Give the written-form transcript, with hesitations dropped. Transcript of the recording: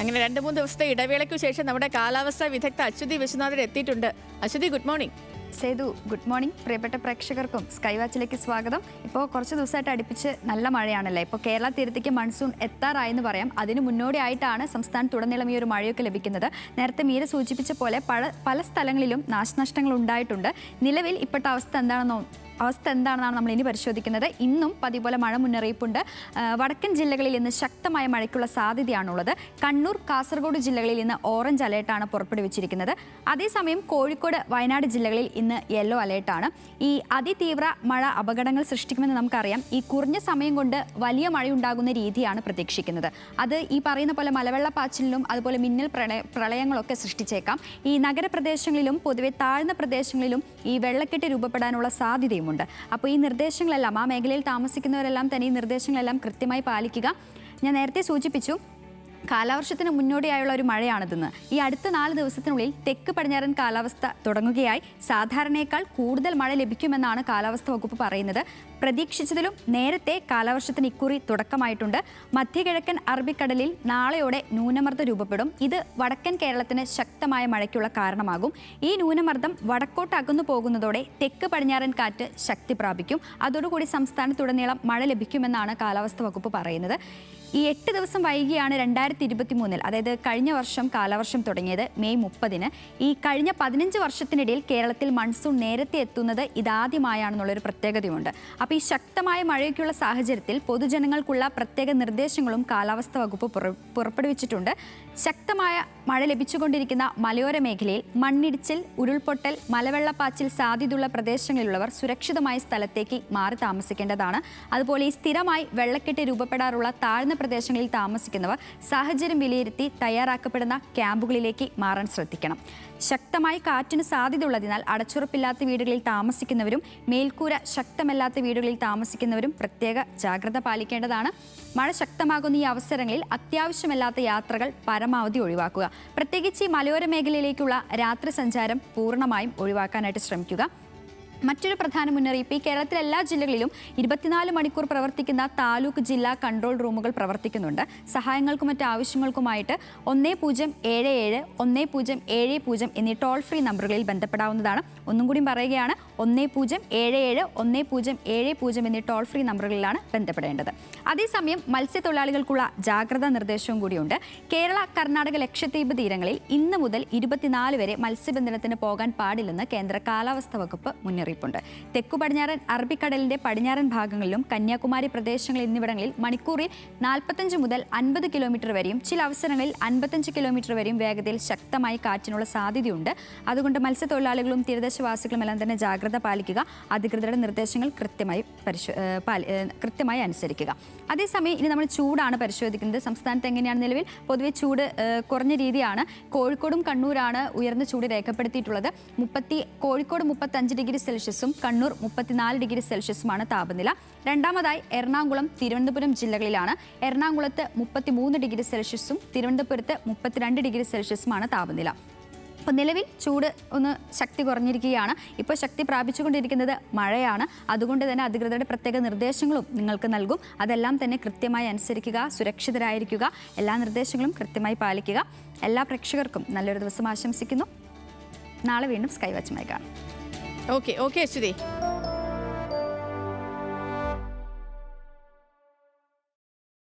അങ്ങനെ 2-3 ദിവസത്തെ ഇടവേളയ്ക്കു ശേഷം നമ്മുടെ കാലാവസ്ഥാ വിദഗ്ധ അശ്വതി വിശ്വനാഥൻ എത്തിയിട്ടുണ്ട്. Aswathy, good morning. Sethu, good morning. പ്രിയപ്പെട്ട പ്രേക്ഷകർക്കും സ്കൈ വാച്ചിലേക്ക് സ്വാഗതം. ഇപ്പോൾ കുറച്ച് ദിവസമായിട്ട് അടുപ്പിച്ച് നല്ല മഴയാണല്ലേ. ഇപ്പോൾ കേരള തീരത്തേക്ക് മൺസൂൺ എത്താറായെന്ന് പറയാം. അതിന് മുന്നോടിയായിട്ടാണ് സംസ്ഥാനത്തുടനീളം ഈ ഒരു മഴയൊക്കെ ലഭിക്കുന്നത്. നേരത്തെ മീര സൂചിപ്പിച്ച പോലെ പല സ്ഥലങ്ങളിലും നാശനഷ്ടങ്ങൾ ഉണ്ടായിട്ടുണ്ട്. നിലവിൽ ഇപ്പോഴത്തെ അവസ്ഥ എന്താണെന്നാണ് നമ്മൾ ഇനി പരിശോധിക്കുന്നത്. ഇന്നും പതിപോലെ മഴ മുന്നറിയിപ്പുണ്ട്. വടക്കൻ ജില്ലകളിൽ ഇന്ന് ശക്തമായ മഴയ്ക്കുള്ള സാധ്യതയാണുള്ളത്. കണ്ണൂർ, കാസർഗോഡ് ജില്ലകളിൽ ഇന്ന് ഓറഞ്ച് അലേർട്ടാണ് പുറപ്പെടുവിച്ചിരിക്കുന്നത്. അതേസമയം കോഴിക്കോട്, വയനാട് ജില്ലകളിൽ ഇന്ന് യെല്ലോ അലേർട്ടാണ്. ഈ അതിതീവ്ര മഴ അപകടങ്ങൾ സൃഷ്ടിക്കുമെന്ന് നമുക്കറിയാം. ഈ കുറഞ്ഞ സമയം കൊണ്ട് വലിയ മഴയുണ്ടാകുന്ന രീതിയാണ് പ്രതീക്ഷിക്കുന്നത്. അത് ഈ പറയുന്ന പോലെ മലവെള്ളപ്പാച്ചിലിലും അതുപോലെ മിന്നൽ പ്രളയങ്ങളൊക്കെ സൃഷ്ടിച്ചേക്കാം. ഈ നഗരപ്രദേശങ്ങളിലും പൊതുവെ താഴ്ന്ന പ്രദേശങ്ങളിലും ഈ വെള്ളക്കെട്ട് രൂപപ്പെടാനുള്ള സാധ്യതയുമുണ്ട്. അപ്പോൾ ഈ നിർദ്ദേശങ്ങളെല്ലാം, ആ മേഖലയിൽ താമസിക്കുന്നവരെല്ലാം തന്നെ ഈ നിർദ്ദേശങ്ങളെല്ലാം കൃത്യമായി പാലിക്കുക. ഞാൻ നേരത്തെ സൂചിപ്പിച്ചു, കാലവർഷത്തിന് മുന്നോടിയായുള്ള ഒരു മഴയാണിതെന്ന്. ഈ അടുത്ത 4 ദിവസത്തിനുള്ളിൽ തെക്ക് പടിഞ്ഞാറൻ കാലാവസ്ഥ തുടങ്ങുകയായി. സാധാരണയേക്കാൾ കൂടുതൽ മഴ ലഭിക്കുമെന്നാണ് കാലാവസ്ഥാ വകുപ്പ് പറയുന്നത്. പ്രതീക്ഷിച്ചതിലും നേരത്തെ കാലവർഷത്തിന് ഇക്കുറി തുടക്കമായിട്ടുണ്ട്. മധ്യകിഴക്കൻ അറബിക്കടലിൽ നാളെയോടെ ന്യൂനമർദ്ദം രൂപപ്പെടും. ഇത് വടക്കൻ കേരളത്തിന് ശക്തമായ മഴയ്ക്കുള്ള കാരണമാകും. ഈ ന്യൂനമർദ്ദം വടക്കോട്ട് അകന്നു പോകുന്നതോടെ തെക്ക് പടിഞ്ഞാറൻ കാറ്റ് ശക്തി പ്രാപിക്കും. അതോടുകൂടി സംസ്ഥാനത്തുടനീളം മഴ ലഭിക്കുമെന്നാണ് കാലാവസ്ഥാ വകുപ്പ് പറയുന്നത്. ഈ 8 ദിവസം വൈകിയാണ് 2023, അതായത് കഴിഞ്ഞ വർഷം കാലവർഷം തുടങ്ങിയത് മെയ് 30-ന്. ഈ കഴിഞ്ഞ 15 വർഷത്തിനിടയിൽ കേരളത്തിൽ മൺസൂൺ നേരത്തെ എത്തുന്നത് ഇതാദ്യമായാണെന്നുള്ളൊരു പ്രത്യേകതയുണ്ട്. അപ്പോൾ ഈ ശക്തമായ മഴയ്ക്കുള്ള സാഹചര്യത്തിൽ പൊതുജനങ്ങൾക്കുള്ള പ്രത്യേക നിർദ്ദേശങ്ങളും കാലാവസ്ഥാ വകുപ്പ് പുറപ്പെടുവിച്ചിട്ടുണ്ട്. ശക്തമായ മഴ ലഭിച്ചുകൊണ്ടിരിക്കുന്ന മലയോര മേഖലയിൽ മണ്ണിടിച്ചിൽ, ഉരുൾപൊട്ടൽ, മലവെള്ളപ്പാച്ചിൽ സാധ്യതയുള്ള പ്രദേശങ്ങളിലുള്ളവർ സുരക്ഷിതമായ സ്ഥലത്തേക്ക് മാറി താമസിക്കേണ്ടതാണ്. അതുപോലെ ഈ സ്ഥിരമായി വെള്ളക്കെട്ട് രൂപപ്പെടാറുള്ള താഴ്ന്ന പ്രദേശങ്ങളിൽ താമസിക്കുന്നവർ സാഹചര്യം വിലയിരുത്തി തയ്യാറാക്കപ്പെടുന്ന ക്യാമ്പുകളിലേക്ക് മാറാൻ ശ്രദ്ധിക്കണം. ശക്തമായി കാറ്റിന് സാധ്യതയുള്ളതിനാൽ അടച്ചുറപ്പില്ലാത്ത വീടുകളിൽ താമസിക്കുന്നവരും മേൽക്കൂര ശക്തമല്ലാത്ത വീടുകളിൽ താമസിക്കുന്നവരും പ്രത്യേക ജാഗ്രത പാലിക്കേണ്ടതാണ്. മഴ ശക്തമാകുന്ന ഈ അവസരങ്ങളിൽ അത്യാവശ്യമല്ലാത്ത യാത്രകൾ പരമാവധി ഒഴിവാക്കുക. പ്രത്യേകിച്ച് ഈ മലയോര മേഖലയിലേക്കുള്ള രാത്രി സഞ്ചാരം പൂർണ്ണമായും ഒഴിവാക്കാനായിട്ട് ശ്രമിക്കുക. മറ്റൊരു പ്രധാന മുന്നറിയിപ്പ്, ഈ കേരളത്തിലെ എല്ലാ ജില്ലകളിലും 24 മണിക്കൂർ പ്രവർത്തിക്കുന്ന താലൂക്ക് ജില്ലാ കൺട്രോൾ റൂമുകൾ പ്രവർത്തിക്കുന്നുണ്ട്. സഹായങ്ങൾക്കും മറ്റ് ആവശ്യങ്ങൾക്കുമായിട്ട് 1077 1070 എന്നീ ടോൾ ഫ്രീ നമ്പറുകളിൽ ബന്ധപ്പെടാവുന്നതാണ്. ഒന്നും കൂടി പറയുകയാണ്, 1077 1070 എന്നീ ടോൾ ഫ്രീ നമ്പറുകളിലാണ് ബന്ധപ്പെടേണ്ടത്. അതേസമയം മത്സ്യത്തൊഴിലാളികൾക്കുള്ള ജാഗ്രതാ നിർദ്ദേശവും കൂടിയുണ്ട്. കേരള, കർണാടക, ലക്ഷദ്വീപ് തീരങ്ങളിൽ ഇന്ന് മുതൽ 24 വരെ മത്സ്യബന്ധനത്തിന് പോകാൻ പാടില്ലെന്ന് കേന്ദ്ര കാലാവസ്ഥാ വകുപ്പ് മുന്നറിയിപ്പുണ്ട്. തെക്കു പടിഞ്ഞാറൻ അറബിക്കടലിന്റെ പടിഞ്ഞാറൻ ഭാഗങ്ങളിലും കന്യാകുമാരി പ്രദേശങ്ങൾ എന്നിവിടങ്ങളിൽ മണിക്കൂറിൽ 45 മുതൽ 50 കിലോമീറ്റർ വരെയും ചില അവസരങ്ങളിൽ 55 കിലോമീറ്റർ വരെയും വേഗതയിൽ ശക്തമായി കാറ്റിനുള്ള സാധ്യതയുണ്ട്. അതുകൊണ്ട് മത്സ്യത്തൊഴിലാളികളും തീരദേശവാസികളും എല്ലാം തന്നെ ജാഗ്രത പാലിക്കുക. അധികൃതരുടെ നിർദ്ദേശങ്ങൾ കൃത്യമായി അനുസരിക്കുക. അതേസമയം ഇനി നമ്മൾ ചൂടാണ് പരിശോധിക്കുന്നത്. സംസ്ഥാനത്ത് എങ്ങനെയാണ് നിലവിൽ? പൊതുവെ ചൂട് കുറഞ്ഞ രീതിയാണ്. കോഴിക്കോടും കണ്ണൂരാണ് ഉയർന്ന ചൂട് രേഖപ്പെടുത്തിയിട്ടുള്ളത്. കോഴിക്കോട് 35 ഡിഗ്രി സെൽഷ്യസും കണ്ണൂർ 34 ഡിഗ്രി സെൽഷ്യസുമാണ് താപനില. രണ്ടാമതായി എറണാകുളം, തിരുവനന്തപുരം ജില്ലകളിലാണ്. എറണാകുളത്ത് 33 ഡിഗ്രി സെൽഷ്യസും തിരുവനന്തപുരത്ത് 32 ഡിഗ്രി സെൽഷ്യസുമാണ് താപനില. അപ്പോൾ നിലവിൽ ചൂട് ഒന്ന് ശക്തി കുറഞ്ഞിരിക്കുകയാണ്. ഇപ്പോൾ ശക്തി പ്രാപിച്ചുകൊണ്ടിരിക്കുന്നത് മഴയാണ്. അതുകൊണ്ട് തന്നെ അധികൃതരുടെ പ്രത്യേക നിർദ്ദേശങ്ങളും നിങ്ങൾക്ക് നൽകും. അതെല്ലാം തന്നെ കൃത്യമായി അനുസരിക്കുക, സുരക്ഷിതരായിരിക്കുക, എല്ലാ നിർദ്ദേശങ്ങളും കൃത്യമായി പാലിക്കുക. എല്ലാ പ്രേക്ഷകർക്കും നല്ലൊരു ദിവസം ആശംസിക്കുന്നു. നാളെ വീണ്ടും സ്കൈ വാച്ചുമായി കാണാം. ഓക്കെ അശ്വതി.